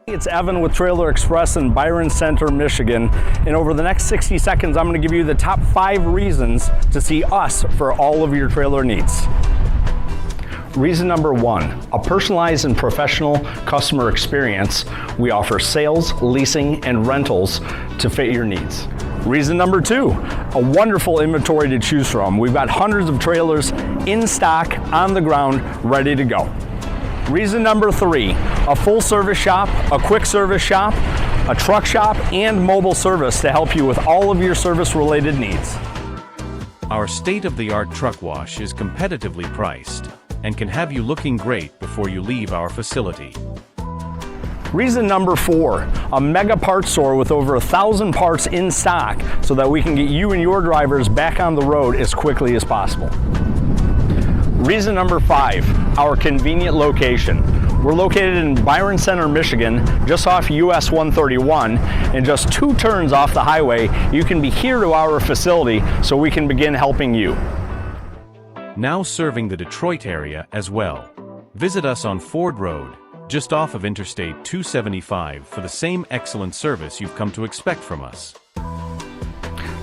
It's Evan with Trailer Express in Byron Center, Michigan. And over the next 60 seconds, I'm going to give you the top 5 reasons to see us for all of your trailer needs. Reason number 1, a personalized and professional customer experience. We offer sales, leasing, and rentals to fit your needs. Reason number 2, a wonderful inventory to choose from. We've got hundreds of trailers in stock, on the ground, ready to go. Reason number 3, a full service shop, a quick service shop, a truck shop, and mobile service to help you with all of your service related needs. Our state-of-the-art truck wash is competitively priced and can have you looking great before you leave our facility. Reason number 4, a mega parts store with over 1,000 parts in stock so that we can get you and your drivers back on the road as quickly as possible. Reason number 5, our convenient location. We're located in Byron Center, Michigan, just off US 131, and just 2 turns off the highway, you can be here to our facility so we can begin helping you. Now serving the Detroit area as well. Visit us on Ford Road, just off of Interstate 275 for the same excellent service you've come to expect from us.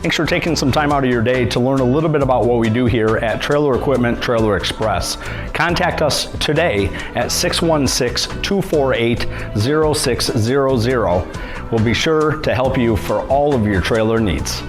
Thanks for taking some time out of your day to learn a little bit about what we do here at Trailer Equipment Trailer Express. Contact us today at 616-248-0600. We'll be sure to help you for all of your trailer needs.